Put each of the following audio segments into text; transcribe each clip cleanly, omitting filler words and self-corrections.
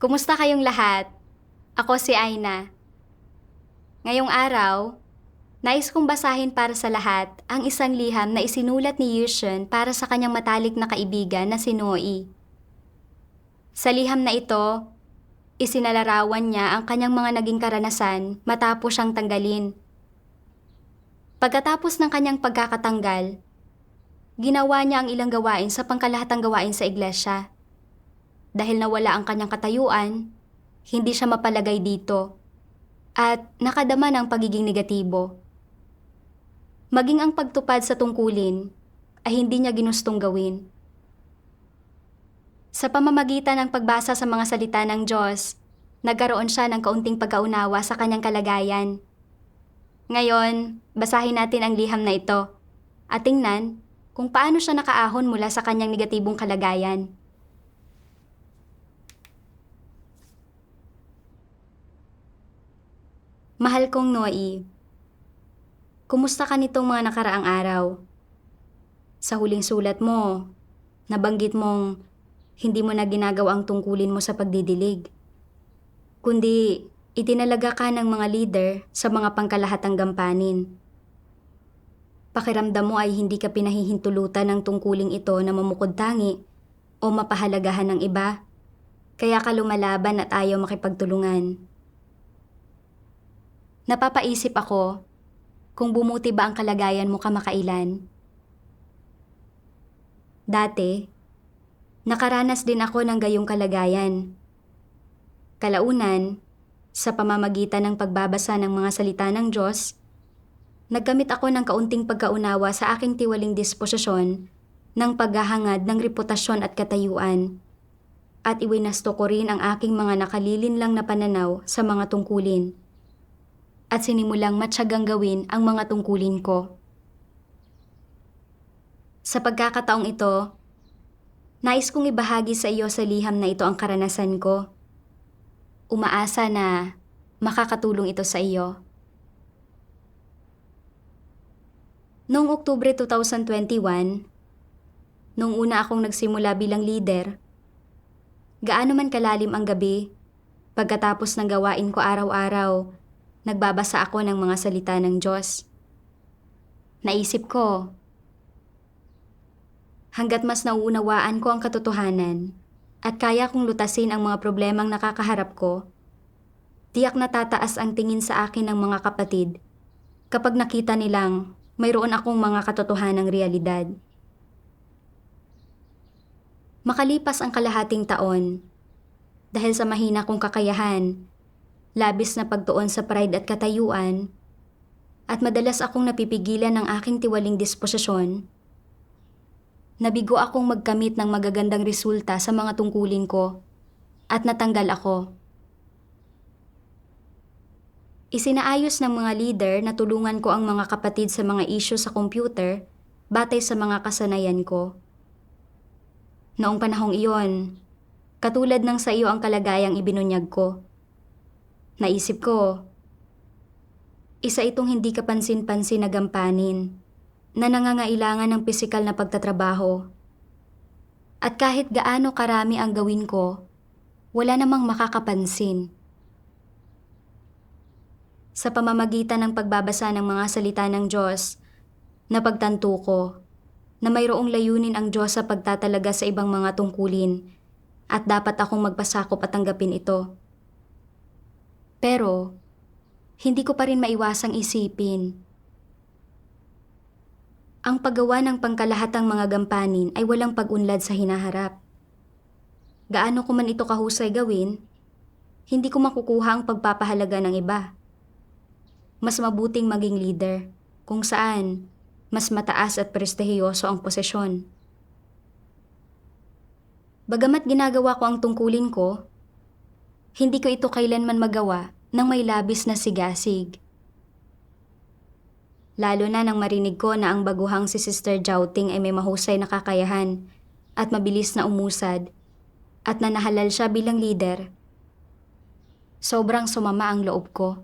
Kumusta kayong lahat? Ako si Aina. Ngayong araw, nais kong basahin para sa lahat ang isang liham na isinulat ni Yushun para sa kanyang matalik na kaibigan na si Noi. Sa liham na ito, isinalarawan niya ang kanyang mga naging karanasan matapos siyang tanggalin. Pagkatapos ng kanyang pagkakatanggal, ginawa niya ang ilang gawain sa pangkalahatang gawain sa iglesia. Dahil nawala ang kanyang katayuan, hindi siya mapalagay dito at nakadama ng pagiging negatibo. Maging ang pagtupad sa tungkulin ay hindi niya ginustong gawin. Sa pamamagitan ng pagbasa sa mga salita ng Diyos, nagkaroon siya ng kaunting pagkaunawa sa kanyang kalagayan. Ngayon, basahin natin ang liham na ito at tingnan kung paano siya nakaahon mula sa kanyang negatibong kalagayan. Mahal kong Noi, kumusta ka nitong mga nakaraang araw? Sa huling sulat mo, nabanggit mong hindi mo na ginagawa ang tungkulin mo sa pagdidilig, kundi itinalaga ka ng mga leader sa mga pangkalahatang gampanin. Pakiramdam mo ay hindi ka pinahihintulutan ng tungkuling ito na mamukod-tangi o mapahalagahan ng iba, kaya ka lumalaban at ayaw makipagtulungan. Napapaisip ako kung bumuti ba ang kalagayan mo kamakailan. Dati, nakaranas din ako ng gayong kalagayan. Kalaunan, sa pamamagitan ng pagbabasa ng mga salita ng Diyos, nagkamit ako ng kaunting pagkaunawa sa aking tiwaling disposisyon ng paghahangad ng reputasyon at katayuan, at iwinasto ko rin ang aking mga nakalilin lang na pananaw sa mga tungkulin, at sinimulang matyagang gawin ang mga tungkulin ko. Sa pagkakataong ito, nais kong ibahagi sa iyo sa liham na ito ang karanasan ko. Umaasa na makakatulong ito sa iyo. Noong Oktubre 2021, nung una akong nagsimula bilang leader, gaano man kalalim ang gabi, pagkatapos ng gawain ko araw-araw, nagbabasa ako ng mga salita ng Diyos. Naisip ko, hanggat mas nauunawaan ko ang katotohanan at kaya kong lutasin ang mga problemang nakakaharap ko, tiyak na tataas ang tingin sa akin ng mga kapatid kapag nakita nilang mayroon akong mga katotohanang realidad. Makalipas ang kalahating taon, dahil sa mahina kong kakayahan, labis na pagtuon sa pride at katayuan, at madalas akong napipigilan ng aking tiwaling disposisyon, nabigo akong magkamit ng magagandang resulta sa mga tungkulin ko at natanggal ako. Isinaayos ng mga leader na tulungan ko ang mga kapatid sa mga issue sa computer batay sa mga kasanayan ko. Noong panahong iyon, katulad ng sa iyo ang kalagayang ibinunyag ko. Naisip ko, isa itong hindi kapansin-pansin na gampanin na nangangailangan ng pisikal na pagtatrabaho. At kahit gaano karami ang gawin ko, wala namang makakapansin. Sa pamamagitan ng pagbabasa ng mga salita ng Diyos, napagtanto ko na mayroong layunin ang Diyos sa pagtatalaga sa ibang mga tungkulin at dapat akong magpasakop at tanggapin ito. Pero, hindi ko pa rin maiwasang isipin. Ang paggawa ng pangkalahatang mga gampanin ay walang pag-unlad sa hinaharap. Gaano ko man ito kahusay gawin, hindi ko makukuha ang pagpapahalaga ng iba. Mas mabuting maging leader, kung saan mas mataas at prestihiyoso ang posisyon. Bagamat ginagawa ko ang tungkulin ko, hindi ko ito kailanman magawa nang may labis na sigasig. Lalo na nang marinig ko na ang baguhang si Sister Jouting ay may mahusay na kakayahan at mabilis na umusad at nanahalal siya bilang leader. Sobrang sumama ang loob ko.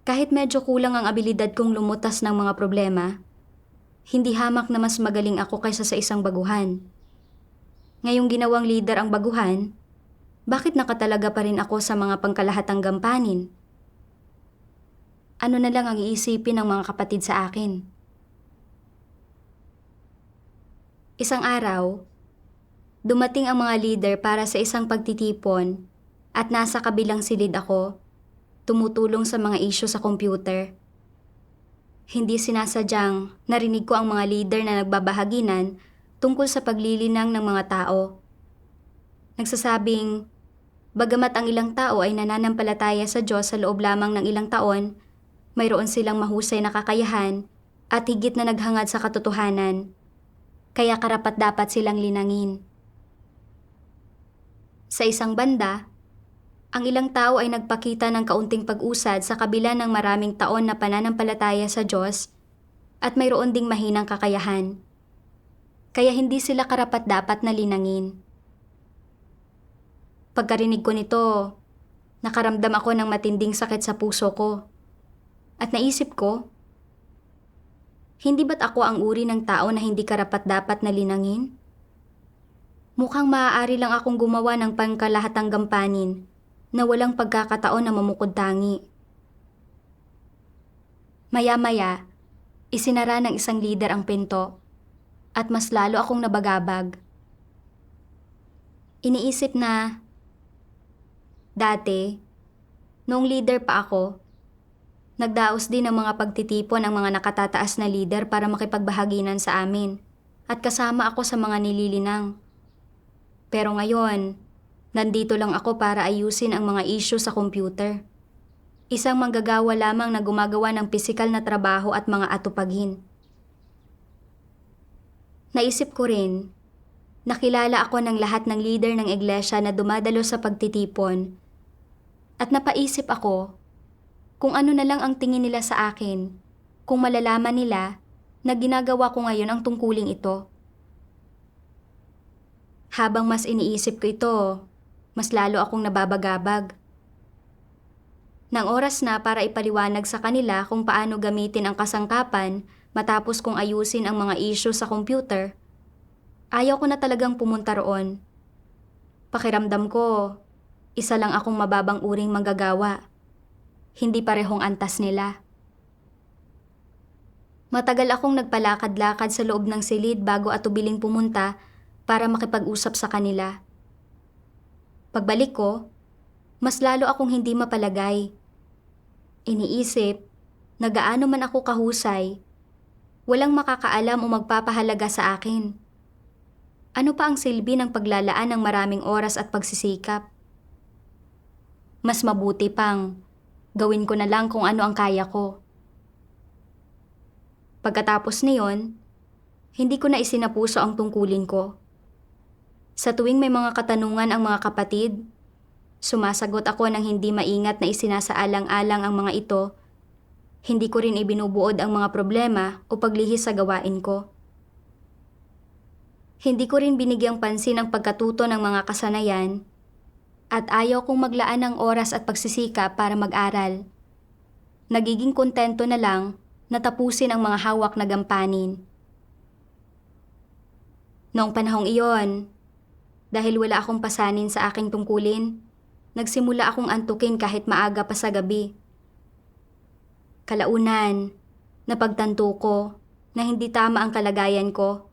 Kahit medyo kulang ang abilidad kong lumutas ng mga problema, hindi hamak na mas magaling ako kaysa sa isang baguhan. Ngayong ginawang leader ang baguhan, bakit nakatalaga pa rin ako sa mga pangkalahatang gampanin? Ano na lang ang iisipin ng mga kapatid sa akin? Isang araw, dumating ang mga leader para sa isang pagtitipon at nasa kabilang silid ako, tumutulong sa mga issue sa computer. Hindi sinasadyang narinig ko ang mga leader na nagbabahaginan tungkol sa paglilinang ng mga tao. Nagsasabing, bagamat ang ilang tao ay nananampalataya sa Diyos sa loob lamang ng ilang taon, mayroon silang mahusay na kakayahan at higit na naghangad sa katotohanan, kaya karapat-dapat silang linangin. Sa isang banda, ang ilang tao ay nagpakita ng kaunting pag-usad sa kabila ng maraming taon na pananampalataya sa Diyos at mayroon ding mahinang kakayahan. Kaya hindi sila karapat-dapat na linangin. Pagkarinig ko nito, nakaramdam ako ng matinding sakit sa puso ko. At naisip ko, hindi ba't ako ang uri ng tao na hindi karapat-dapat na linangin? Mukhang maaari lang akong gumawa ng pangkalahatang gampanin na walang pagkakataon na mamukod-tangi. Maya-maya, isinara ng isang leader ang pinto at mas lalo akong nabagabag. Iniisip na, dati, noong leader pa ako, nagdaos din ng mga pagtitipon ang mga nakatataas na leader para makipagbahaginan sa amin at kasama ako sa mga nililinang. Pero ngayon, nandito lang ako para ayusin ang mga issue sa computer. Isang manggagawa lamang na gumagawa ng pisikal na trabaho at mga atupagin. Naisip ko rin, nakilala ako ng lahat ng leader ng iglesia na dumadalo sa pagtitipon at napaisip ako kung ano na lang ang tingin nila sa akin kung malalaman nila na ginagawa ko ngayon ang tungkuling ito. Habang mas iniisip ko ito, mas lalo akong nababagabag. Nang oras na para ipaliwanag sa kanila kung paano gamitin ang kasangkapan matapos kong ayusin ang mga issue sa computer, ayaw ko na talagang pumunta roon. Pakiramdam ko, isa lang akong mababang uring manggagawa. Hindi parehong antas nila. Matagal akong nagpalakad-lakad sa loob ng silid bago atubiling pumunta para makipag-usap sa kanila. Pagbalik ko, mas lalo akong hindi mapalagay. Iniisip, na gaano man ako kahusay, walang makakaalam o magpapahalaga sa akin. Ano pa ang silbi ng paglalaan ng maraming oras at pagsisikap? Mas mabuti pang, gawin ko na lang kung ano ang kaya ko. Pagkatapos niyon, hindi ko na isinapuso ang tungkulin ko. Sa tuwing may mga katanungan ang mga kapatid, sumasagot ako ng hindi maingat na isinasaalang-alang ang mga ito. Hindi ko rin ibinubuod ang mga problema o paglihis sa gawain ko. Hindi ko rin binigyang pansin ang pagkatuto ng mga kasanayan at ayaw kong maglaan ng oras at pagsisikap para mag-aral. Nagiging kontento na lang na tapusin ang mga hawak na gampanin. Noong panahong iyon, dahil wala akong pasanin sa aking tungkulin, nagsimula akong antukin kahit maaga pa sa gabi. Kalaunan, napagtanto ko na hindi tama ang kalagayan ko.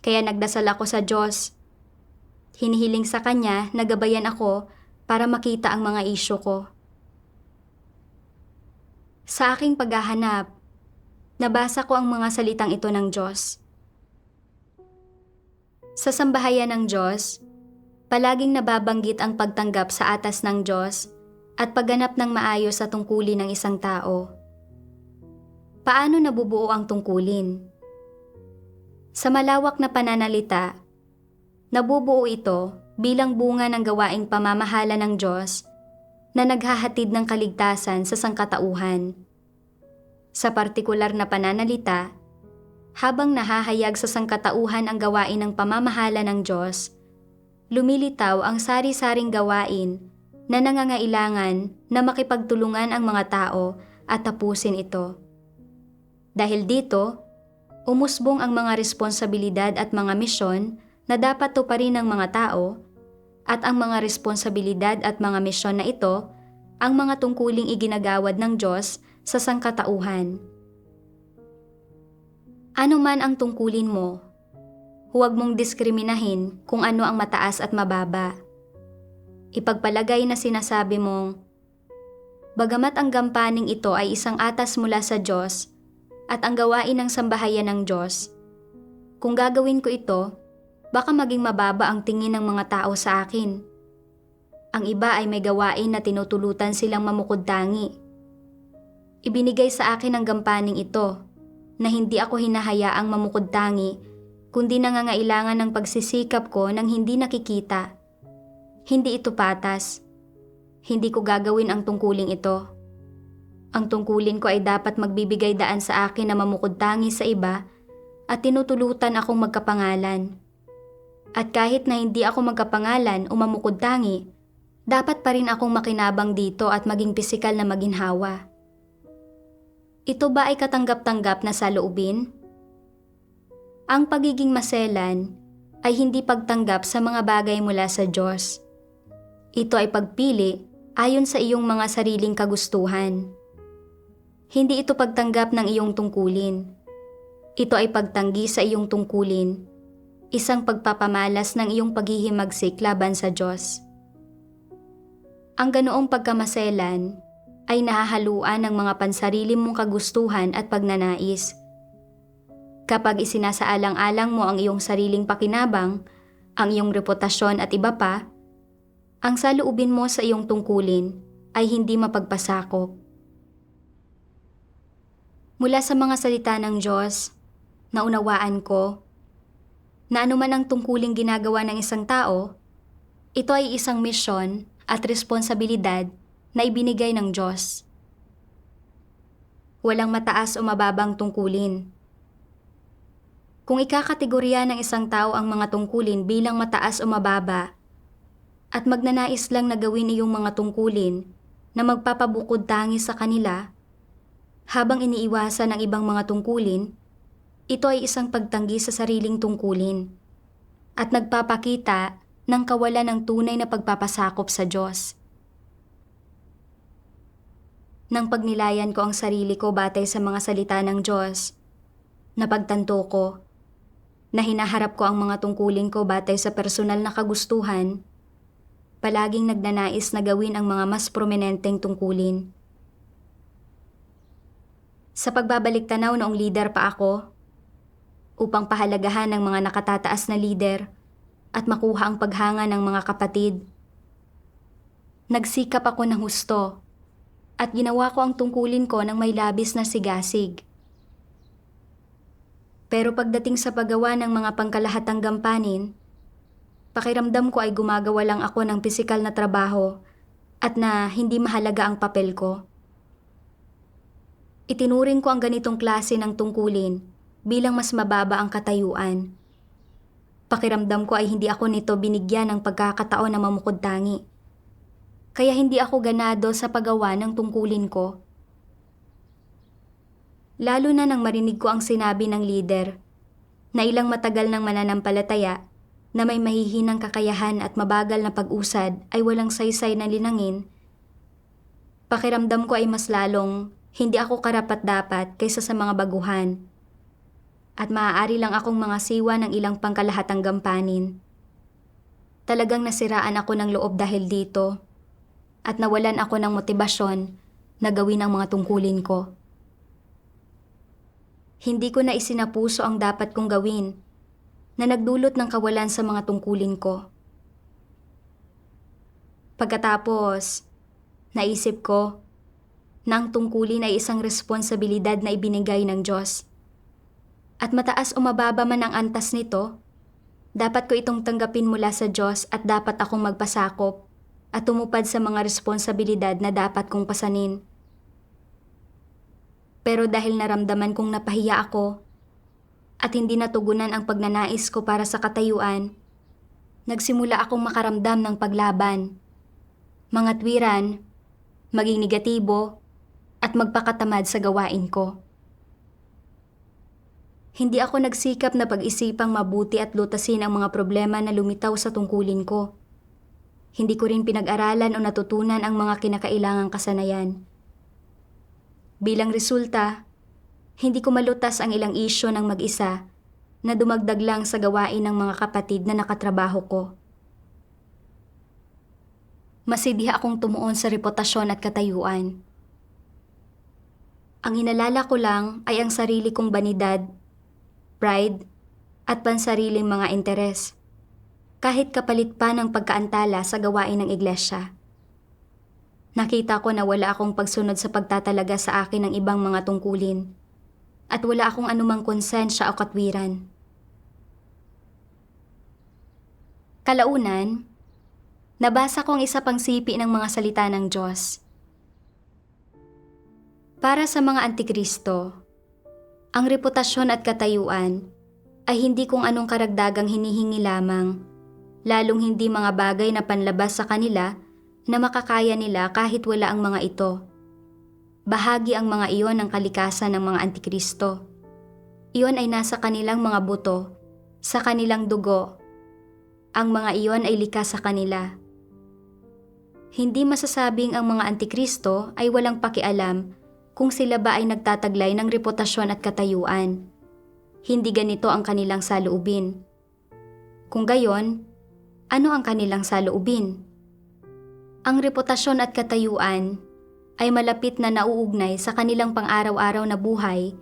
Kaya nagdasal ako sa Diyos. Hinihiling sa Kanya na gabayan ako para makita ang mga isyu ko. Sa aking paghahanap, nabasa ko ang mga salitang ito ng Diyos. Sa sambahayan ng Diyos, palaging nababanggit ang pagtanggap sa atas ng Diyos at pagganap ng maayos sa tungkulin ng isang tao. Paano nabubuo ang tungkulin? Sa malawak na pananalita, nabubuo ito bilang bunga ng gawaing pamamahala ng Diyos na naghahatid ng kaligtasan sa sangkatauhan. Sa partikular na pananalita, habang nahahayag sa sangkatauhan ang gawain ng pamamahala ng Diyos, lumilitaw ang sari-saring gawain na nangangailangan na makipagtulungan ang mga tao at tapusin ito. Dahil dito, umusbong ang mga responsibilidad at mga misyon na dapat tuparin ng mga tao at ang mga responsibilidad at mga misyon na ito ang mga tungkuling iginagawad ng Diyos sa sangkatauhan. Ano man ang tungkulin mo, huwag mong diskriminahin kung ano ang mataas at mababa. Ipagpalagay na sinasabi mong, bagamat ang gampaning ito ay isang atas mula sa Diyos at ang gawain ng sambahayan ng Diyos, kung gagawin ko ito, baka maging mababa ang tingin ng mga tao sa akin. Ang iba ay may gawain na tinutulutan silang mamukod-tangi. Ibinigay sa akin ang gampaning ito na hindi ako hinahayaang mamukod-tangi kundi nangangailangan ng pagsisikap ko nang hindi nakikita. Hindi ito patas. Hindi ko gagawin ang tungkuling ito. Ang tungkulin ko ay dapat magbibigay daan sa akin na mamukod-tangi sa iba at tinutulutan akong magkapangalan. At kahit na hindi ako magkapangalan o mamukod-tangi, dapat pa rin akong makinabang dito at maging pisikal na maginhawa. Ito ba ay katanggap-tanggap na saloobin? Ang pagiging maselan ay hindi pagtanggap sa mga bagay mula sa Diyos. Ito ay pagpili ayon sa iyong mga sariling kagustuhan. Hindi ito pagtanggap ng iyong tungkulin. Ito ay pagtanggi sa iyong tungkulin, isang pagpapamalas ng iyong paghihimagsik laban sa Diyos. Ang ganoong pagkamaselan ay nahahaluan ng mga pansarili mong kagustuhan at pagnanais. Kapag isinasaalang-alang mo ang iyong sariling pakinabang, ang iyong reputasyon at iba pa, ang saloobin mo sa iyong tungkulin ay hindi mapagpasakop. Mula sa mga salita ng Diyos, naunawaan ko na anuman ang tungkuling ginagawa ng isang tao, ito ay isang misyon at responsibilidad na ibinigay ng Diyos. Walang mataas o mababang tungkulin. Kung ikakategorya ng isang tao ang mga tungkulin bilang mataas o mababa, at magnanais lang na gawin iyong mga tungkulin na magpapabukod tangi sa kanila, habang iniiwasan ang ibang mga tungkulin, ito ay isang pagtanggi sa sariling tungkulin at nagpapakita ng kawalan ng tunay na pagpapasakop sa Diyos. Nang pagnilayan ko ang sarili ko batay sa mga salita ng Diyos, napagtanto ko na hinaharap ko ang mga tungkulin ko batay sa personal na kagustuhan, palaging nagnanais na gawin ang mga mas prominenteng tungkulin. Sa pagbabalik tanaw noong leader pa ako, upang pahalagahan ng mga nakatataas na leader at makuha ang paghanga ng mga kapatid, nagsikap ako ng husto at ginawa ko ang tungkulin ko ng may labis na sigasig. Pero pagdating sa paggawa ng mga pangkalahatang gampanin, pakiramdam ko ay gumagawa lang ako ng pisikal na trabaho at na hindi mahalaga ang papel ko. Itinuring ko ang ganitong klase ng tungkulin bilang mas mababa ang katayuan. Pakiramdam ko ay hindi ako nito binigyan ng pagkakataon na mamukod-tangi. Kaya hindi ako ganado sa paggawa ng tungkulin ko. Lalo na nang marinig ko ang sinabi ng leader na ilang matagal ng mananampalataya na may mahihinang kakayahan at mabagal na pag-usad ay walang saysay na linangin, pakiramdam ko ay mas lalong hindi ako karapat-dapat kaysa sa mga baguhan. At maaari lang akong mga siwa ng ilang pangkalahatang gampanin. Talagang nasiraan ako ng loob dahil dito at nawalan ako ng motibasyon na gawin ang mga tungkulin ko. Hindi ko na isinapuso ang dapat kong gawin na nagdulot ng kawalan sa mga tungkulin ko. Pagkatapos, naisip ko na ang tungkulin ay isang responsibilidad na ibinigay ng Diyos. At mataas o mababa man ang antas nito, dapat ko itong tanggapin mula sa Diyos at dapat akong magpasakop at tumupad sa mga responsibilidad na dapat kong pasanin. Pero dahil naramdaman kong napahiya ako at hindi natugunan ang pagnanais ko para sa katayuan, nagsimula akong makaramdam ng paglaban, mga tuwiran, maging negatibo, at magpakatamad sa gawain ko. Hindi ako nagsikap na pag-isipang mabuti at lutasin ang mga problema na lumitaw sa tungkulin ko. Hindi ko rin pinag-aralan o natutunan ang mga kinakailangang kasanayan. Bilang resulta, hindi ko malutas ang ilang isyo ng mag-isa na dumagdag lang sa gawain ng mga kapatid na nakatrabaho ko. Masidya akong tumuon sa reputasyon at katayuan. Ang inalala ko lang ay ang sarili kong banidad, pride, at pansariling mga interes, kahit kapalit pa ng pagkaantala sa gawain ng iglesia. Nakita ko na wala akong pagsunod sa pagtatalaga sa akin ng ibang mga tungkulin, at wala akong anumang konsensya o katwiran. Kalaunan, nabasa ko ang isa pang sipi ng mga salita ng Diyos. Para sa mga antikristo, ang reputasyon at katayuan ay hindi kung anong karagdagang hinihingi lamang, lalong hindi mga bagay na panlabas sa kanila na makakaya nila kahit wala ang mga ito. Bahagi ang mga iyon ng kalikasan ng mga antikristo. Iyon ay nasa kanilang mga buto, sa kanilang dugo. Ang mga iyon ay likas sa kanila. Hindi masasabing ang mga antikristo ay walang pakialam kung sila ba ay nagtataglay ng reputasyon at katayuan. Hindi ganito ang kanilang saloobin. Kung gayon, ano ang kanilang saloobin? Ang reputasyon at katayuan ay malapit na nauugnay sa kanilang pang-araw-araw na buhay,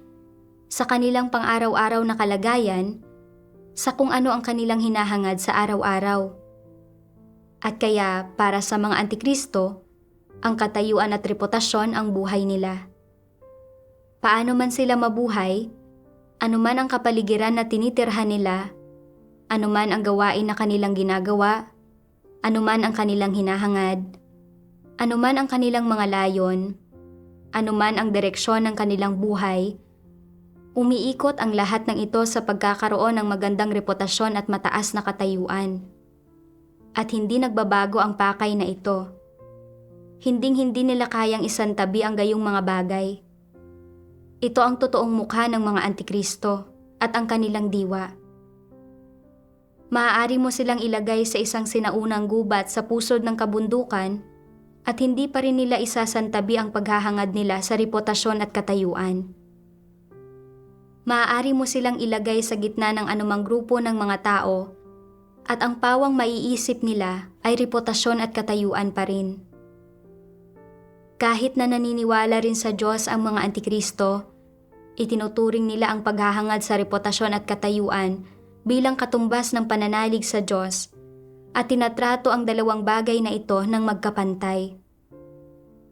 sa kanilang pang-araw-araw na kalagayan, sa kung ano ang kanilang hinahangad sa araw-araw. At kaya para sa mga antikristo, ang katayuan at reputasyon ang buhay nila. Paano man sila mabuhay, anuman ang kapaligiran na tinitirhan nila, anuman ang gawain na kanilang ginagawa, anuman ang kanilang hinahangad, anuman ang kanilang mga layon, anuman ang direksyon ng kanilang buhay, umiikot ang lahat ng ito sa pagkakaroon ng magandang reputasyon at mataas na katayuan. At hindi nagbabago ang pakay na ito. Hinding-hindi nila kayang isantabi ang gayong mga bagay. Ito ang totoong mukha ng mga antikristo at ang kanilang diwa. Maaari mo silang ilagay sa isang sinaunang gubat sa pusod ng kabundukan at hindi pa rin nila isasantabi ang paghahangad nila sa reputasyon at katayuan. Maaari mo silang ilagay sa gitna ng anumang grupo ng mga tao at ang pawang maiisip nila ay reputasyon at katayuan pa rin. Kahit na naniniwala rin sa Diyos ang mga antikristo, itinuturing nila ang paghahangad sa reputasyon at katayuan bilang katumbas ng pananalig sa Diyos at tinatrato ang dalawang bagay na ito ng magkapantay.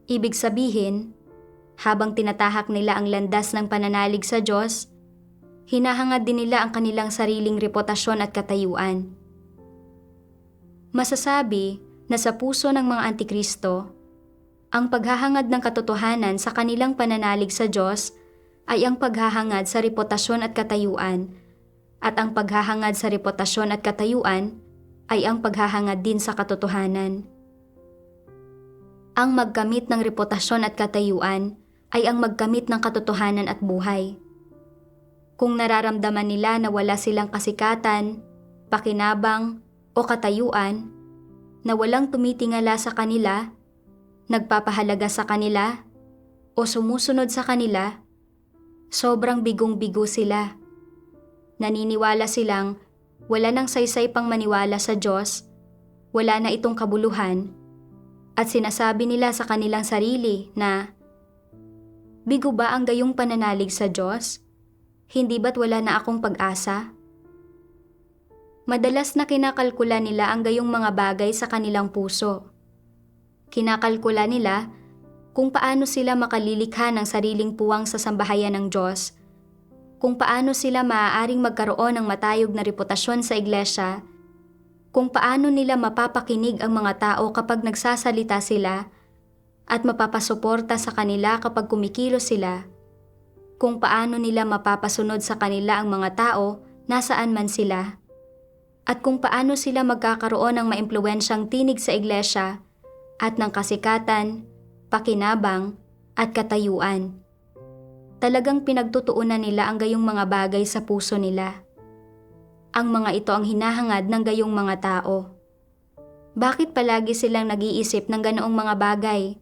Ibig sabihin, habang tinatahak nila ang landas ng pananalig sa Diyos, hinahangad din nila ang kanilang sariling reputasyon at katayuan. Masasabi na sa puso ng mga antikristo, ang paghahangad ng katotohanan sa kanilang pananalig sa Diyos ay ang paghahangad sa reputasyon at katayuan, at ang paghahangad sa reputasyon at katayuan ay ang paghahangad din sa katotohanan. Ang magkamit ng reputasyon at katayuan ay ang magkamit ng katotohanan at buhay. Kung nararamdaman nila na wala silang kasikatan, pakinabang, o katayuan, na walang tumitingala sa kanila, nagpapahalaga sa kanila, o sumusunod sa kanila, sobrang bigong-bigo sila. Naniniwala silang wala nang saysay pang maniwala sa Diyos, wala na itong kabuluhan, at sinasabi nila sa kanilang sarili na, bigo ba ang gayong pananalig sa Diyos? Hindi ba't wala na akong pag-asa? Madalas na kinakalkula nila ang gayong mga bagay sa kanilang puso. Kinakalkula nila kung paano sila makalilikha ng sariling puwang sa sambahayan ng Diyos, kung paano sila maaaring magkaroon ng matayog na reputasyon sa iglesia, kung paano nila mapapakinig ang mga tao kapag nagsasalita sila at mapapasuporta sa kanila kapag kumikilos sila, kung paano nila mapapasunod sa kanila ang mga tao nasaan man sila, at kung paano sila magkakaroon ng maimpluwensyang tinig sa iglesia at ng kasikatan, pakinabang, at katayuan. Talagang pinagtutuunan nila ang gayong mga bagay sa puso nila. Ang mga ito ang hinahangad ng gayong mga tao. Bakit palagi silang nag-iisip ng ganoong mga bagay?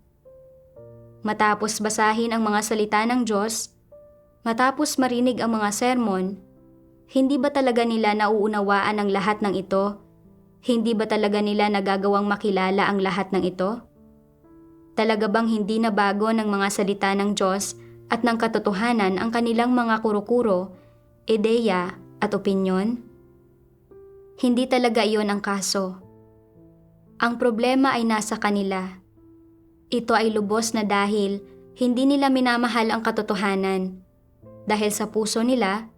Matapos basahin ang mga salita ng Diyos, matapos marinig ang mga sermon, hindi ba talaga nila nauunawaan ang lahat ng ito? Hindi ba talaga nila nagagawang makilala ang lahat ng ito? Talaga bang hindi na bago ng mga salita ng Diyos at ng katotohanan ang kanilang mga kuro-kuro, ideya at opinyon? Hindi talaga iyon ang kaso. Ang problema ay nasa kanila. Ito ay lubos na dahil hindi nila minamahal ang katotohanan. Dahil sa puso nila,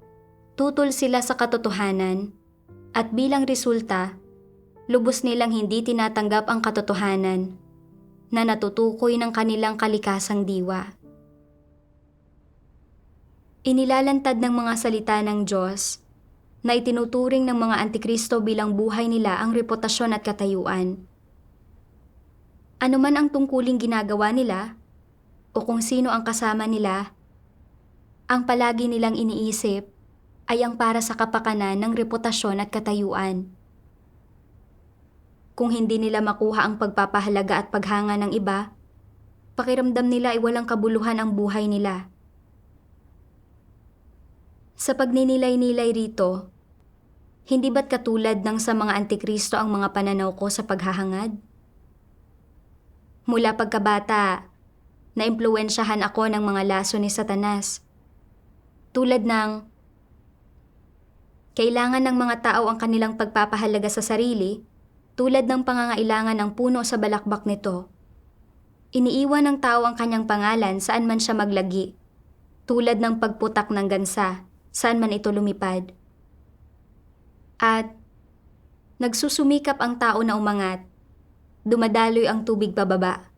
tutol sila sa katotohanan at bilang resulta, lubos nilang hindi tinatanggap ang katotohanan na natutukoy ng kanilang kalikasang diwa. Inilalantad ng mga salita ng Diyos na itinuturing ng mga antikristo bilang buhay nila ang reputasyon at katayuan. Ano man ang tungkuling ginagawa nila o kung sino ang kasama nila, ang palagi nilang iniisip ay ang para sa kapakanan ng reputasyon at katayuan. Kung hindi nila makuha ang pagpapahalaga at paghanga ng iba, pakiramdam nila ay walang kabuluhan ang buhay nila. Sa pagninilay-nilay rito, hindi ba't katulad ng sa mga antikristo ang mga pananaw ko sa paghahangad? Mula pagkabata, naimpluwensyahan ako ng mga laso ni Satanas. Tulad ng, kailangan ng mga tao ang kanilang pagpapahalaga sa sarili, tulad ng pangangailangan ng puno sa balakbak nito. Iniiwan ng tao ang kanyang pangalan saan man siya maglagi, tulad ng pagputak ng gansa, saan man ito lumipad. At nagsusumikap ang tao na umangat, dumadaloy ang tubig pababa.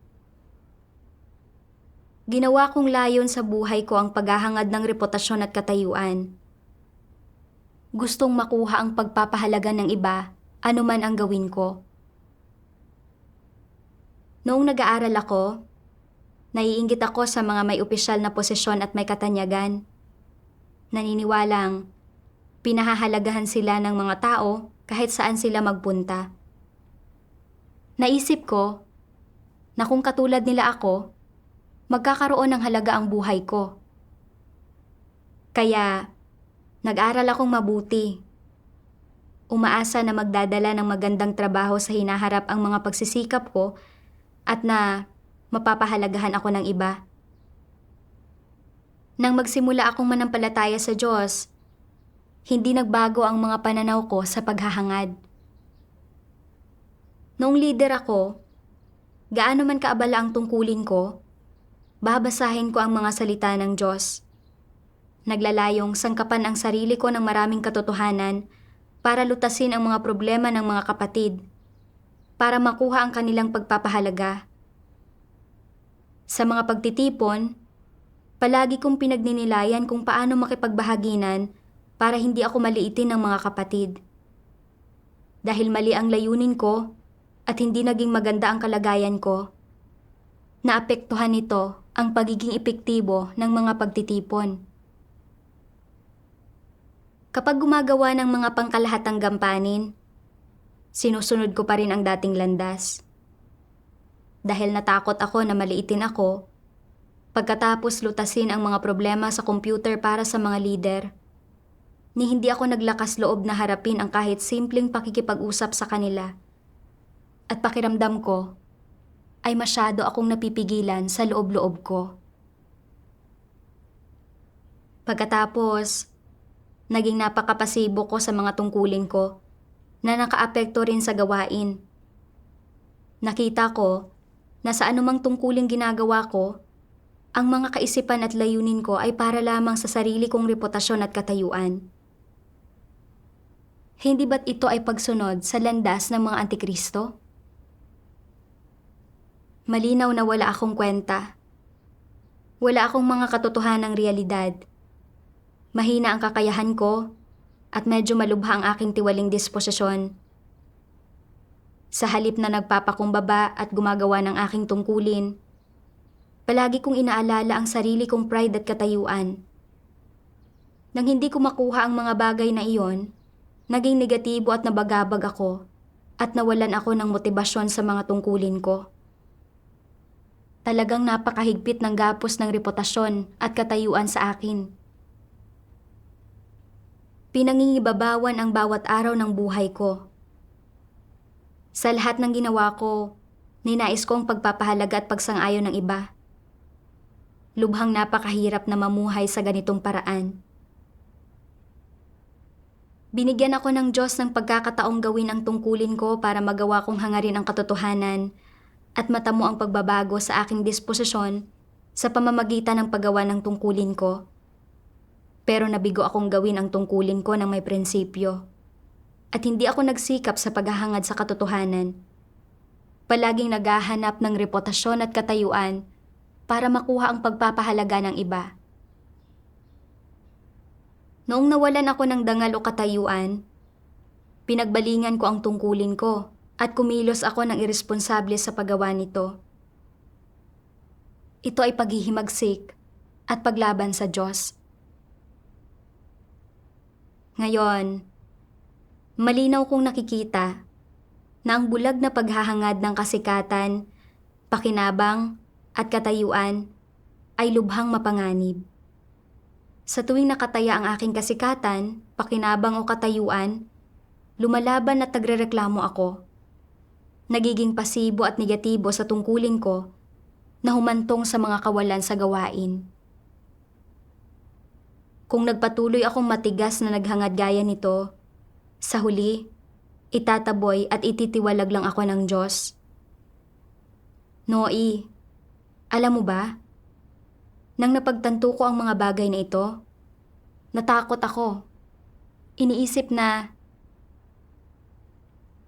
Ginawa kong layon sa buhay ko ang paghahangad ng reputasyon at katayuan. Gustong makuha ang pagpapahalaga ng iba, anuman ang gawin ko. Noong nag-aaral ako, naiinggit ako sa mga may opisyal na posisyon at may katanyagan. Naniniwalang pinahahalagahan sila ng mga tao kahit saan sila magpunta. Naisip ko na kung katulad nila ako, magkakaroon ng halaga ang buhay ko. Kaya, nag-aral akong mabuti. Umaasa na magdadala ng magandang trabaho sa hinaharap ang mga pagsisikap ko at na mapapahalagahan ako ng iba. Nang magsimula akong manampalataya sa Diyos, hindi nagbago ang mga pananaw ko sa paghahangad. Noong leader ako, gaano man kaabala ang tungkulin ko, babasahin ko ang mga salita ng Diyos. Naglalayong sangkapan ang sarili ko ng maraming katotohanan para lutasin ang mga problema ng mga kapatid, para makuha ang kanilang pagpapahalaga. Sa mga pagtitipon, palagi kong pinagninilayan kung paano makipagbahaginan para hindi ako maliitin ng mga kapatid. Dahil mali ang layunin ko at hindi naging maganda ang kalagayan ko, naapektuhan nito ang pagiging epektibo ng mga pagtitipon. Kapag gumagawa ng mga pangkalahatang gampanin, sinusunod ko pa rin ang dating landas. Dahil natakot ako na maliitin ako, pagkatapos lutasin ang mga problema sa computer para sa mga leader, ni hindi ako naglakas loob na harapin ang kahit simpleng pakikipag-usap sa kanila. At pakiramdam ko, ay masyado akong napipigilan sa loob-loob ko. Pagkatapos, naging napakapasibo ko sa mga tungkulin ko na nakaapekto rin sa gawain. Nakita ko na sa anumang tungkuling ginagawa ko, ang mga kaisipan at layunin ko ay para lamang sa sarili kong reputasyon at katayuan. Hindi ba't ito ay pagsunod sa landas ng mga antikristo? Malinaw na wala akong kwenta. Wala akong mga katotohanang realidad. Mahina ang kakayahan ko at medyo malubha ang aking tiwaling disposisyon. Sa halip na nagpapakumbaba at gumagawa ng aking tungkulin, Palagi kong inaalala ang sarili kong pride at katayuan. Nang hindi ko makuha ang mga bagay na iyon, naging negatibo at nabagabag ako at nawalan ako ng motibasyon sa mga tungkulin ko. Talagang napakahigpit ng gapos ng reputasyon at katayuan sa akin. Pinangingibabawan ang bawat araw ng buhay ko. Sa lahat ng ginawa ko, ninais kong pagpapahalaga at pagsang-ayon ng iba. Lubhang napakahirap na mamuhay sa ganitong paraan. Binigyan ako ng Diyos ng pagkakataong gawin ang tungkulin ko para magawa kong hangarin ang katotohanan at matamo ang pagbabago sa aking disposisyon sa pamamagitan ng paggawa ng tungkulin ko. Pero nabigo akong gawin ang tungkulin ko ng may prinsipyo. At hindi ako nagsikap sa paghahangad sa katotohanan. Palaging naghahanap ng reputasyon at katayuan para makuha ang pagpapahalaga ng iba. Noong nawalan ako ng dangal o katayuan, pinagbalingan ko ang tungkulin ko at kumilos ako ng iresponsable sa paggawa nito. Ito ay paghihimagsik at paglaban sa Diyos. Ngayon, malinaw kong nakikita na ang bulag na paghahangad ng kasikatan, pakinabang at katayuan ay lubhang mapanganib. Sa tuwing nakataya ang aking kasikatan, pakinabang o katayuan, lumalaban at nagrereklamo ako. Nagiging pasibo at negatibo sa tungkulin ko na humantong sa mga kawalan sa gawain. Kung nagpatuloy akong matigas na naghangad gaya nito, sa huli, itataboy at ititiwalag lang ako ng Diyos. Noi, alam mo ba? Nang napagtanto ko ang mga bagay na ito, natakot ako. Iniisip na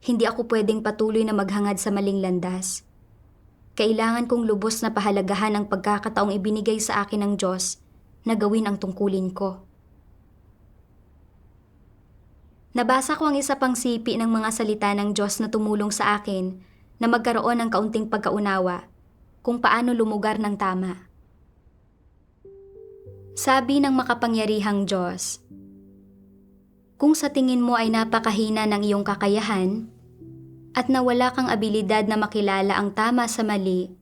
hindi ako pwedeng patuloy na maghangad sa maling landas. Kailangan kong lubos na pahalagahan ang pagkakataong ibinigay sa akin ng Diyos na gawin ang tungkulin ko. Nabasa ko ang isa pang sipi ng mga salita ng Diyos na tumulong sa akin na magkaroon ng kaunting pagkaunawa kung paano lumugar ng tama. Sabi ng makapangyarihang Diyos, kung sa tingin mo ay napakahina ng iyong kakayahan at na wala kang abilidad na makilala ang tama sa mali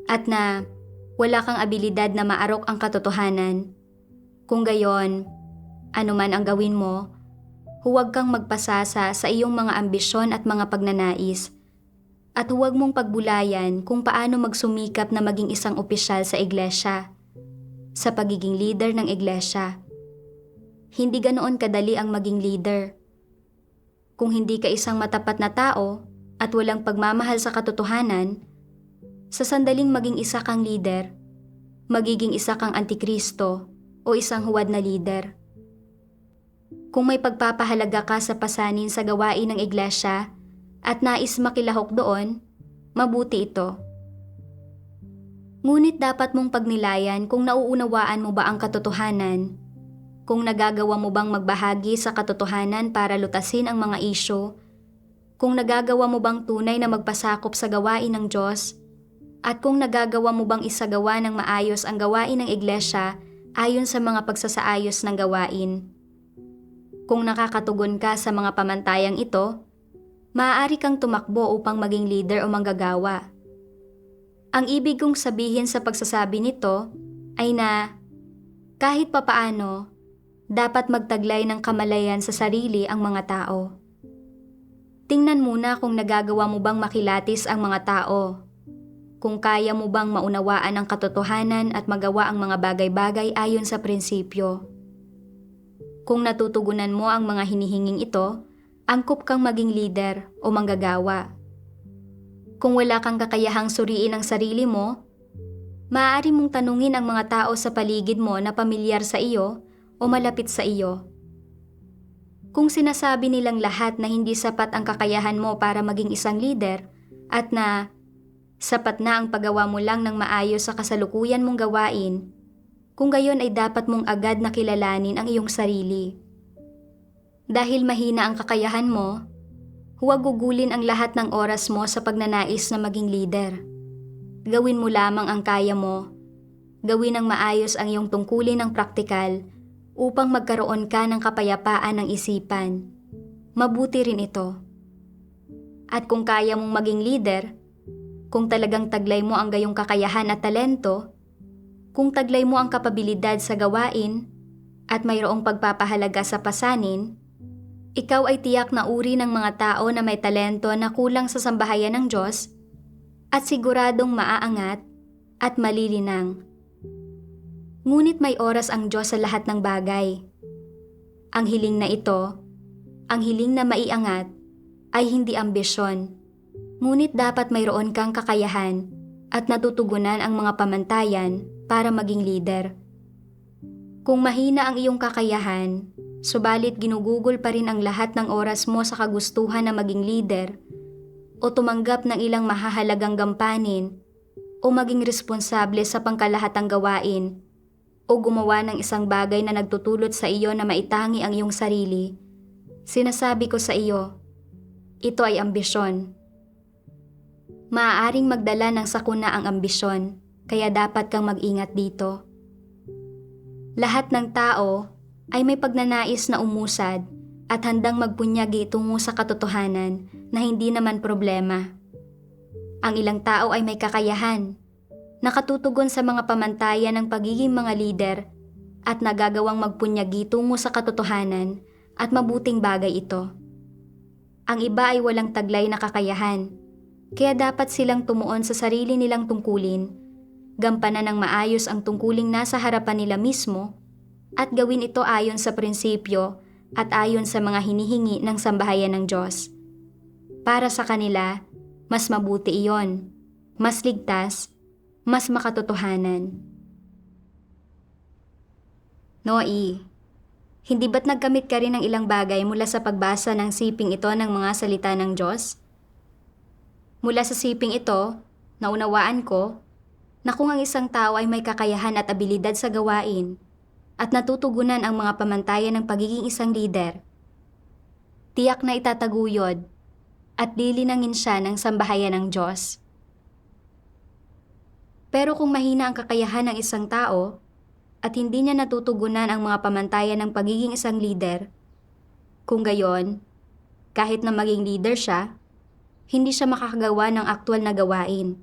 at na wala kang abilidad na maarok ang katotohanan, kung gayon, anuman ang gawin mo, huwag kang magpasasa sa iyong mga ambisyon at mga pagnanais at huwag mong pagbulayan kung paano magsumikap na maging isang opisyal sa iglesia, sa pagiging leader ng iglesia. Hindi ganoon kadali ang maging leader. Kung hindi ka isang matapat na tao at walang pagmamahal sa katotohanan, sa sandaling maging isa kang leader, magiging isa kang antikristo o isang huwad na leader. Kung may pagpapahalaga ka sa pasanin sa gawain ng iglesia at nais makilahok doon, mabuti ito. Ngunit dapat mong pagnilayan kung nauunawaan mo ba ang katotohanan, kung nagagawa mo bang magbahagi sa katotohanan para lutasin ang mga isyu, kung nagagawa mo bang tunay na magpasakop sa gawain ng Diyos, at kung nagagawa mo bang isagawa ng maayos ang gawain ng iglesia ayon sa mga pagsasaayos ng gawain. Kung nakakatugon ka sa mga pamantayang ito, maaari kang tumakbo upang maging leader o manggagawa. Ang ibig kong sabihin sa pagsasabi nito ay na kahit papaano, dapat magtaglay ng kamalayan sa sarili ang mga tao. Tingnan muna kung nagagawa mo bang makilatis ang mga tao, kung kaya mo bang maunawaan ang katotohanan at magawa ang mga bagay-bagay ayon sa prinsipyo. Kung natutugunan mo ang mga hinihinging ito, angkop kang maging leader o manggagawa. Kung wala kang kakayahang suriin ang sarili mo, maaari mong tanungin ang mga tao sa paligid mo na pamilyar sa iyo o malapit sa iyo. Kung sinasabi nilang lahat na hindi sapat ang kakayahan mo para maging isang leader at na sapat na ang paggawa mo lang ng maayos sa kasalukuyan mong gawain, kung gayon ay dapat mong agad na kilalanin ang iyong sarili. Dahil mahina ang kakayahan mo, huwag gugulin ang lahat ng oras mo sa pagnanais na maging leader. Gawin mo lamang ang kaya mo Gawin ng maayos ang iyong tungkulin ng praktikal upang magkaroon ka ng kapayapaan ng isipan. Mabuti rin ito. At kung kaya mong maging leader, kung talagang taglay mo ang gayong kakayahan at talento, kung taglay mo ang kapabilidad sa gawain at mayroong pagpapahalaga sa pasanin, ikaw ay tiyak na uri ng mga tao na may talento na kulang sa sambahayan ng Diyos at siguradong maaangat at malilinang. Ngunit may oras ang Diyos sa lahat ng bagay. Ang hiling na ito, ang hiling na maiangat, ay hindi ambisyon. Ngunit dapat mayroon kang kakayahan at natutugunan ang mga pamantayan para maging leader. Kung mahina ang iyong kakayahan, subalit ginugugol pa rin ang lahat ng oras mo sa kagustuhan na maging leader o tumanggap ng ilang mahahalagang gampanin o maging responsable sa pangkalahatang gawain o gumawa ng isang bagay na nagtutulot sa iyo na maitangi ang iyong sarili, sinasabi ko sa iyo, ito ay ambisyon. Maaaring magdala ng sakuna ang ambisyon, kaya dapat kang mag-ingat dito. Lahat ng tao ay may pagnanais na umusad at handang magpunyagi tungo sa katotohanan na hindi naman problema. Ang ilang tao ay may kakayahan, nakatutugon sa mga pamantayan ng pagiging mga lider at nagagawang magpunyagi tungo sa katotohanan at mabuting bagay ito. Ang iba ay walang taglay na kakayahan, kaya dapat silang tumuon sa sarili nilang tungkulin, gampanan ng maayos ang tungkuling nasa harapan nila mismo, at gawin ito ayon sa prinsipyo at ayon sa mga hinihingi ng sambahayan ng Diyos. Para sa kanila, mas mabuti iyon, mas ligtas, mas makatotohanan. Noe, hindi ba't nagkamit ka rin ng ilang bagay mula sa pagbasa ng siping ito ng mga salita ng Diyos? Mula sa siping ito, naunawaan ko na kung ang isang tao ay may kakayahan at abilidad sa gawain at natutugunan ang mga pamantayan ng pagiging isang lider, tiyak na itataguyod at lilinangin siya ng sambahayan ng Diyos. Pero kung mahina ang kakayahan ng isang tao at hindi niya natutugunan ang mga pamantayan ng pagiging isang lider, kung gayon, kahit na maging leader siya, hindi siya makakagawa ng aktwal na gawain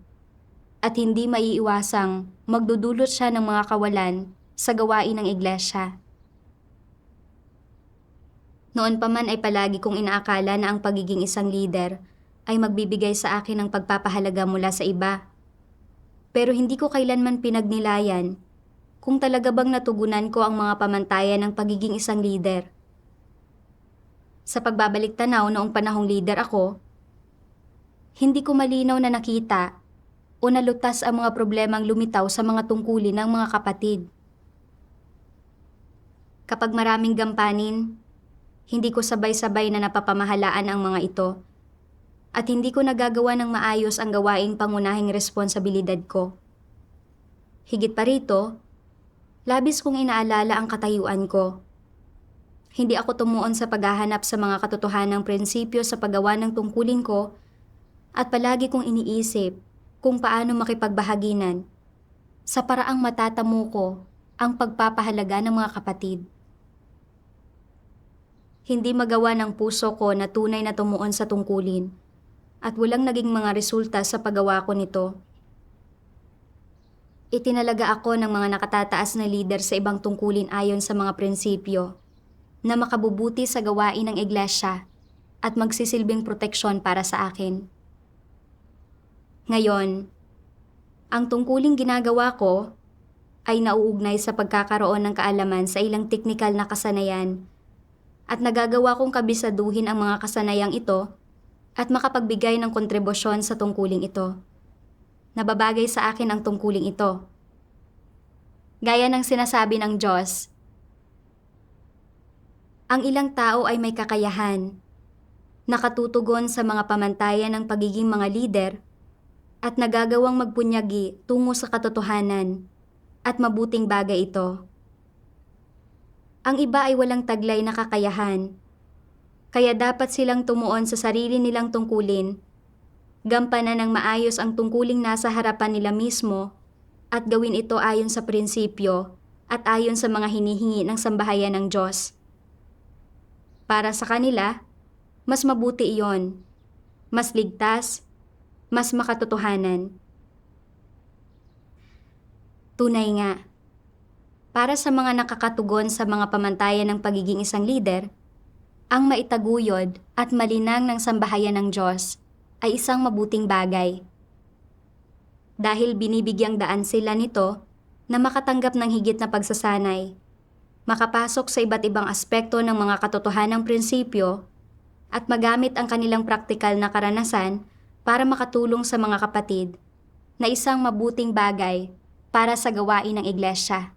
at hindi maiiwasang magdudulot siya ng mga kawalan sa gawain ng iglesia. Noon pa man ay palagi kong inaakala na ang pagiging isang leader ay magbibigay sa akin ng pagpapahalaga mula sa iba. Pero hindi ko kailanman pinagnilayan kung talaga bang natugunan ko ang mga pamantayan ng pagiging isang leader. Sa pagbabalik tanaw noong panahong leader ako, hindi ko malinaw na nakita o nalutas ang mga problemang lumitaw sa mga tungkulin ng mga kapatid. Kapag maraming gampanin, hindi ko sabay-sabay na napapamahalaan ang mga ito at hindi ko nagagawa ng maayos ang gawaing pangunahing responsibilidad ko. Higit pa rito, labis kong inaalala ang katayuan ko. Hindi ako tumuon sa paghahanap sa mga katotohanang prinsipyo sa paggawa ng tungkulin ko at palagi kong iniisip kung paano makipagbahaginan sa paraang matatamo ko ang pagpapahalaga ng mga kapatid. Hindi magawa ng puso ko na tunay na tumuon sa tungkulin at walang naging mga resulta sa paggawa ko nito. Itinalaga ako ng mga nakatataas na lider sa ibang tungkulin ayon sa mga prinsipyo na makabubuti sa gawain ng iglesia at magsisilbing proteksyon para sa akin. Ngayon, ang tungkuling ginagawa ko ay nauugnay sa pagkakaroon ng kaalaman sa ilang teknikal na kasanayan at nagagawa kong kabisaduhin ang mga kasanayang ito at makapagbigay ng kontribusyon sa tungkuling ito. Nababagay sa akin ang tungkuling ito. Gaya ng sinasabi ng Diyos, ang ilang tao ay may kakayahan, nakatutugon sa mga pamantayan ng pagiging mga lider at nagagawang magpunyagi tungo sa katotohanan at mabuting bagay ito. Ang iba ay walang taglay na kakayahan, kaya dapat silang tumuon sa sarili nilang tungkulin, gampanan ng maayos ang tungkuling nasa harapan nila mismo, at gawin ito ayon sa prinsipyo at ayon sa mga hinihingi ng sambahayan ng Diyos. Para sa kanila, mas mabuti iyon, mas ligtas, mas makatotohanan. Tunay nga, para sa mga nakakatugon sa mga pamantayan ng pagiging isang lider, ang maitaguyod at malinang ng sambahayan ng Diyos ay isang mabuting bagay. Dahil binibigyang daan sila nito na makatanggap ng higit na pagsasanay, makapasok sa iba't ibang aspekto ng mga katotohanang prinsipyo at magamit ang kanilang praktikal na karanasan para makatulong sa mga kapatid na isang mabuting bagay para sa gawain ng iglesia.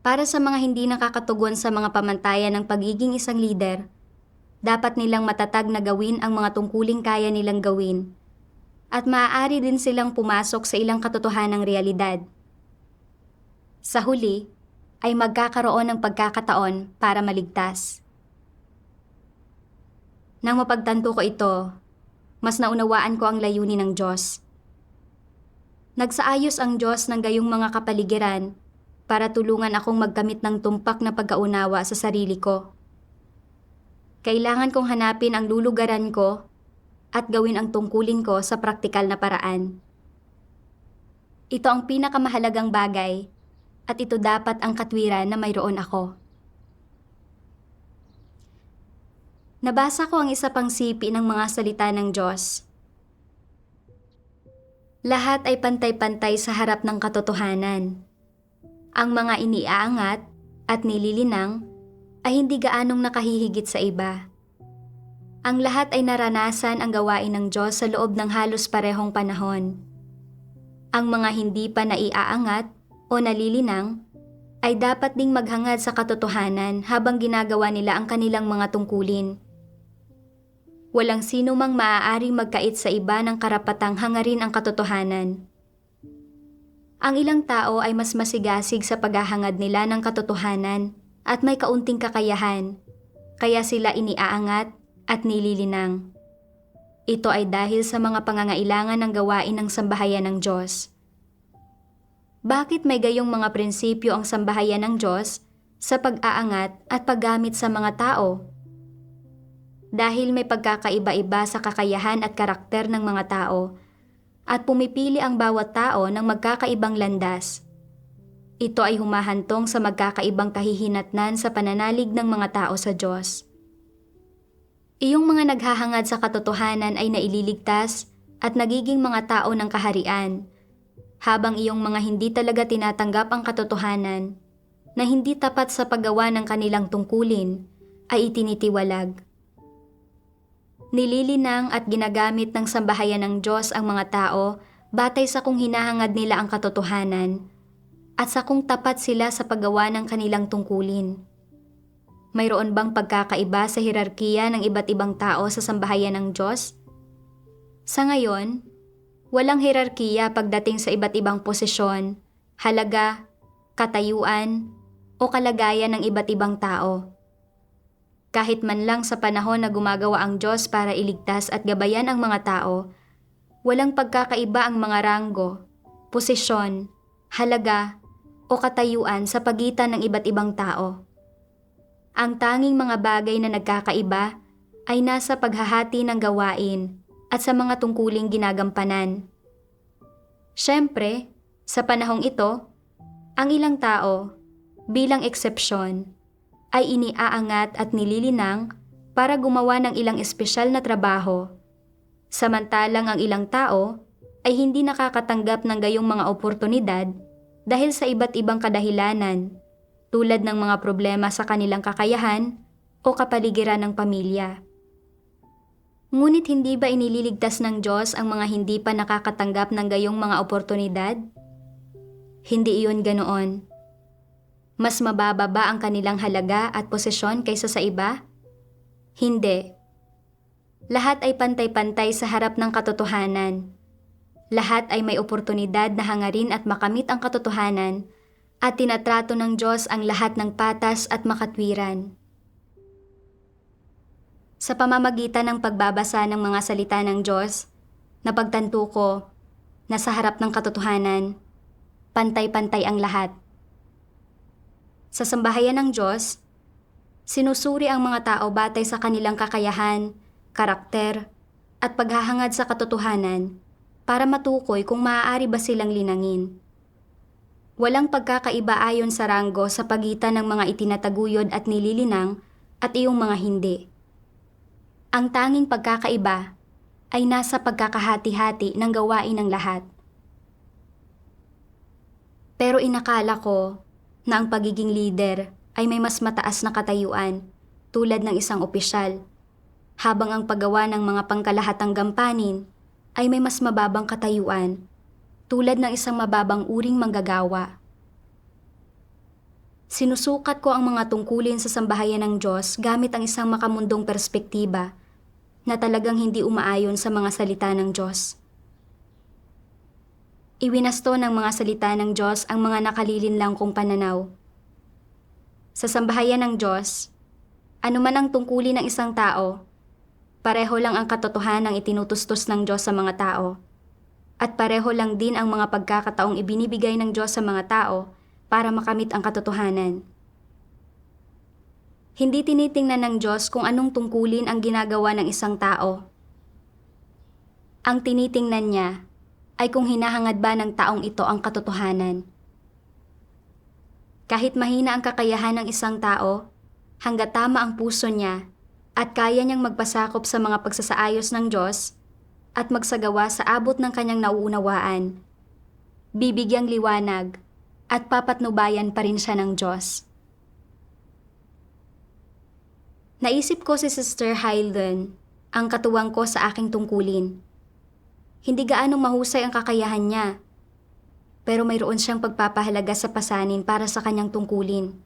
Para sa mga hindi nakakatugon sa mga pamantayan ng pagiging isang lider, dapat nilang matatag na gawin ang mga tungkuling kaya nilang gawin at maaari din silang pumasok sa ilang katotohanang realidad. Sa huli, ay magkakaroon ng pagkakataon para maligtas. Nang mapagtanto ko ito, mas naunawaan ko ang layunin ng Diyos. Nagsaayos ang Diyos ng gayong mga kapaligiran para tulungan akong magkamit ng tumpak na pagkaunawa sa sarili ko. Kailangan kong hanapin ang lulugaran ko at gawin ang tungkulin ko sa praktikal na paraan. Ito ang pinakamahalagang bagay at ito dapat ang katwiran na mayroon ako. Nabasa ko ang isa pang sipi ng mga salita ng Diyos. Lahat ay pantay-pantay sa harap ng katotohanan. Ang mga iniaangat at nililinang ay hindi gaanong nakahihigit sa iba. Ang lahat ay naranasan ang gawain ng Diyos sa loob ng halos parehong panahon. Ang mga hindi pa naiaangat o nalilinang ay dapat ding maghangad sa katotohanan habang ginagawa nila ang kanilang mga tungkulin. Walang sino mang maaaring magkait sa iba ng karapatang hangarin ang katotohanan. Ang ilang tao ay mas masigasig sa paghahangad nila ng katotohanan at may kaunting kakayahan, kaya sila iniaangat at nililinang. Ito ay dahil sa mga pangangailangan ng gawain ng sambahayan ng Diyos. Bakit may gayong mga prinsipyo ang sambahayan ng Diyos sa pag-aangat at paggamit sa mga tao? Dahil may pagkakaiba-iba sa kakayahan at karakter ng mga tao at pumipili ang bawat tao ng magkakaibang landas. Ito ay humahantong sa magkakaibang kahihinatnan sa pananalig ng mga tao sa Diyos. Iyong mga naghahangad sa katotohanan ay naililigtas at nagiging mga tao ng kaharian, habang iyong mga hindi talaga tinatanggap ang katotohanan na hindi tapat sa paggawa ng kanilang tungkulin ay itinitiwalag. Nililinang at ginagamit ng sambahayan ng Diyos ang mga tao batay sa kung hinahangad nila ang katotohanan at sa kung tapat sila sa paggawa ng kanilang tungkulin. Mayroon bang pagkakaiba sa hierarkiya ng iba't ibang tao sa sambahayan ng Diyos? Sa ngayon, walang hierarkiya pagdating sa iba't ibang posisyon, halaga, katayuan, o kalagayan ng iba't ibang tao. Kahit man lang sa panahon na gumagawa ang Diyos para iligtas at gabayan ang mga tao, walang pagkakaiba ang mga ranggo, posisyon, halaga, o katayuan sa pagitan ng iba't ibang tao. Ang tanging mga bagay na nagkakaiba ay nasa paghahati ng gawain at sa mga tungkuling ginagampanan. Siyempre, sa panahong ito, ang ilang tao, bilang eksepsyon, ay iniaangat at nililinang para gumawa ng ilang espesyal na trabaho, samantalang ang ilang tao ay hindi nakakatanggap ng gayong mga oportunidad dahil sa iba't ibang kadahilanan, tulad ng mga problema sa kanilang kakayahan o kapaligiran ng pamilya. Ngunit hindi ba inililigtas ng Diyos ang mga hindi pa nakakatanggap ng gayong mga oportunidad? Hindi iyon ganoon. Mas mababa ba ang kanilang halaga at posisyon kaysa sa iba? Hindi. Lahat ay pantay-pantay sa harap ng katotohanan. Lahat ay may oportunidad na hangarin at makamit ang katotohanan at tinatrato ng Diyos ang lahat ng patas at makatwiran. Sa pamamagitan ng pagbabasa ng mga salita ng Diyos, napagtanto ko na sa harap ng katotohanan, pantay-pantay ang lahat. Sa sambahayan ng Diyos, sinusuri ang mga tao batay sa kanilang kakayahan, karakter, at paghahangad sa katotohanan para matukoy kung maaari ba silang linangin. Walang pagkakaiba ayon sa ranggo sa pagitan ng mga itinataguyod at nililinang at iyong mga hindi. Ang tanging pagkakaiba ay nasa pagkakahati-hati ng gawain ng lahat. Pero inakala ko na ang pagiging leader ay may mas mataas na katayuan tulad ng isang opisyal, habang ang paggawa ng mga pangkalahatang gampanin ay may mas mababang katayuan tulad ng isang mababang uring manggagawa. Sinusukat ko ang mga tungkulin sa sambahayan ng Diyos gamit ang isang makamundong perspektiba na talagang hindi umaayon sa mga salita ng Diyos. Iwinasto ng mga salita ng Diyos ang mga nakalilinlang kong pananaw. Sa sambahayan ng Diyos, anuman ang tungkulin ng isang tao, pareho lang ang katotohanang itinutustos ng Diyos sa mga tao, at pareho lang din ang mga pagkakataong ibinibigay ng Diyos sa mga tao para makamit ang katotohanan. Hindi tinitingnan ng Diyos kung anong tungkulin ang ginagawa ng isang tao. Ang tinitingnan niya ay kung hinahangad ba ng taong ito ang katotohanan. Kahit mahina ang kakayahan ng isang tao, hanggat tama ang puso niya at kaya niyang magpasakop sa mga pagsasaayos ng Diyos at magsagawa sa abot ng kanyang nauunawaan, bibigyang liwanag at papatnubayan pa rin siya ng Diyos. Naisip ko si Sister Hylen, ang katuwang ko sa aking tungkulin. Hindi gaanong mahusay ang kakayahan niya, pero mayroon siyang pagpapahalaga sa pasanin para sa kanyang tungkulin.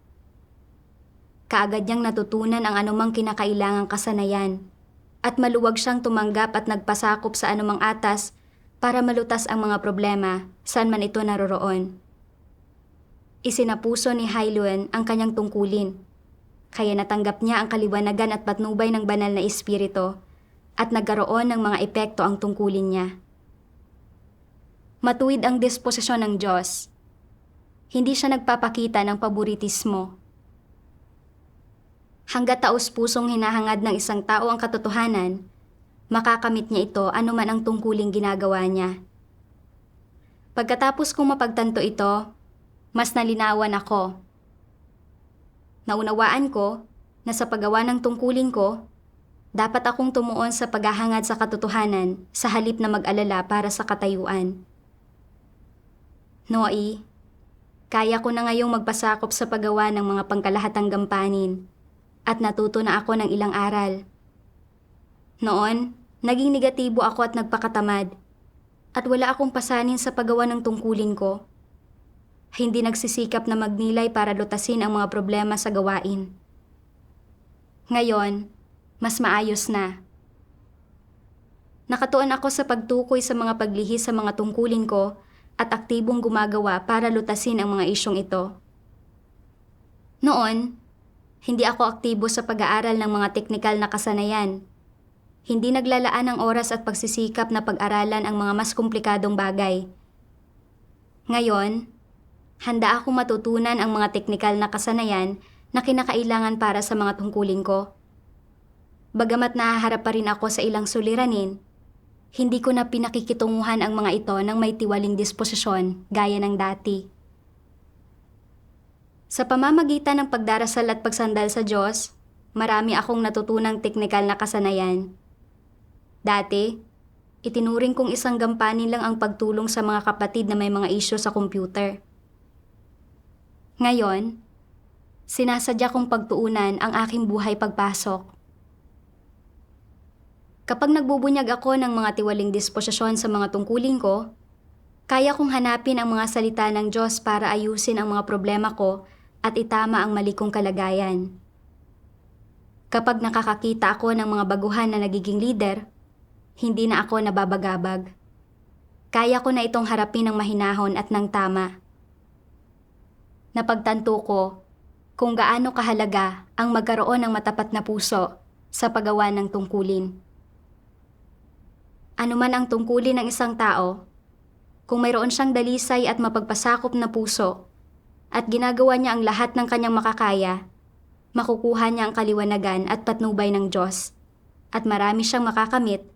Kaagad niyang natutunan ang anumang kinakailangang kasanayan, at maluwag siyang tumanggap at nagpasakop sa anumang atas para malutas ang mga problema saan man ito naroroon. Isinapuso ni Hylen ang kanyang tungkulin, kaya natanggap niya ang kaliwanagan at patnubay ng banal na espiritu at nagkaroon ng mga epekto ang tungkulin niya. Matuwid ang disposisyon ng Diyos. Hindi siya nagpapakita ng paboritismo. Hanggat taos-pusong hinahangad ng isang tao ang katotohanan, makakamit niya ito anuman ang tungkuling ginagawa niya. Pagkatapos kong mapagtanto ito, mas nalinawan ako. Naunawaan ko na sa paggawa ng tungkulin ko, dapat akong tumuon sa paghahangad sa katotohanan sa halip na mag-alala para sa katayuan. Noi, kaya ko na ngayong magpasakop sa paggawa ng mga pangkalahatang gampanin at natuto na ako ng ilang aral. Noon, naging negatibo ako at nagpakatamad at wala akong pasanin sa paggawa ng tungkulin ko. Hindi nagsisikap na magnilay para lutasin ang mga problema sa gawain. Ngayon, mas maayos na. Nakatuon ako sa pagtukoy sa mga paglihis sa mga tungkulin ko at aktibong gumagawa para lutasin ang mga isyong ito. Noon, hindi ako aktibo sa pag-aaral ng mga teknikal na kasanayan. Hindi naglalaan ng oras at pagsisikap na pag-aralan ang mga mas komplikadong bagay. Ngayon, handa akong matutunan ang mga teknikal na kasanayan na kinakailangan para sa mga tungkulin ko. Bagamat nahaharap pa rin ako sa ilang suliranin, hindi ko na pinakikitunguhan ang mga ito ng may tiwaling disposisyon gaya ng dati. Sa pamamagitan ng pagdarasal at pagsandal sa Diyos, marami akong natutunang teknikal na kasanayan. Dati, itinuring kong isang gampanin lang ang pagtulong sa mga kapatid na may mga isyu sa computer. Ngayon, sinasadya kong pagtuunan ang aking buhay pagpasok. Kapag nagbubunyag ako ng mga tiwaling disposisyon sa mga tungkulin ko, kaya kong hanapin ang mga salita ng Diyos para ayusin ang mga problema ko at itama ang mali kong kalagayan. Kapag nakakakita ako ng mga baguhan na nagiging leader, hindi na ako nababagabag. Kaya ko na itong harapin ng mahinahon at ng tama. Napagtanto ko kung gaano kahalaga ang magkaroon ng matapat na puso sa paggawa ng tungkulin. Anuman ang tungkulin ng isang tao, Kung mayroon siyang dalisay at mapagpasakop na puso, at ginagawa niya ang lahat ng kanyang makakaya, makukuha niya ang kaliwanagan at patnubay ng Diyos, at marami siyang makakamit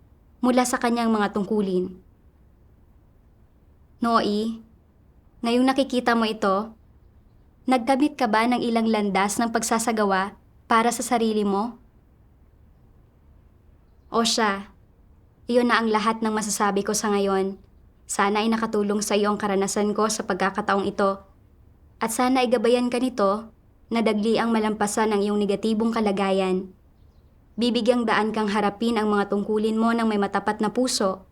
mula sa kanyang mga tungkulin. Noe, ngayong nakikita mo ito, nagkamit ka ba ng ilang landas ng pagsasagawa para sa sarili mo? O siya, iyon na ang lahat ng masasabi ko sa ngayon. Sana ay nakatulong sa iyo ang karanasan ko sa pagkakataong ito. At sana ay gabayan ka nito na dagli ang malampasan ng iyong negatibong kalagayan. Bibigyang daan kang harapin ang mga tungkulin mo ng may matapat na puso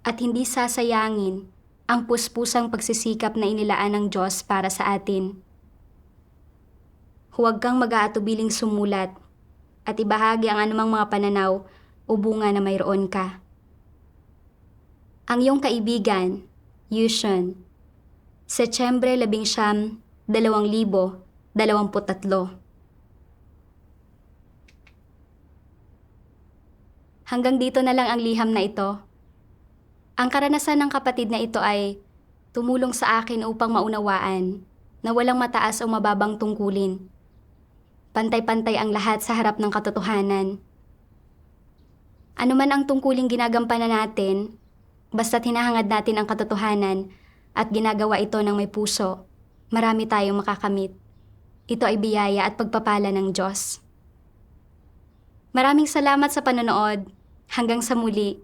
at hindi sasayangin ang puspusang pagsisikap na inilaan ng Diyos para sa atin. Huwag kang mag-aatubiling sumulat at ibahagi ang anumang mga pananaw o bunga na mayroon ka. Ang iyong kaibigan, Yushun, Setyembre 11, 2023. Hanggang dito na lang ang liham na ito. Ang karanasan ng kapatid na ito ay tumulong sa akin upang maunawaan na walang mataas o mababang tungkulin. Pantay-pantay ang lahat sa harap ng katotohanan. Ano man ang tungkuling ginagampanan natin, basta't hinahangad natin ang katotohanan at ginagawa ito ng may puso, marami tayong makakamit. Ito ay biyaya at pagpapala ng Diyos. Maraming salamat sa panonood. Hanggang sa muli.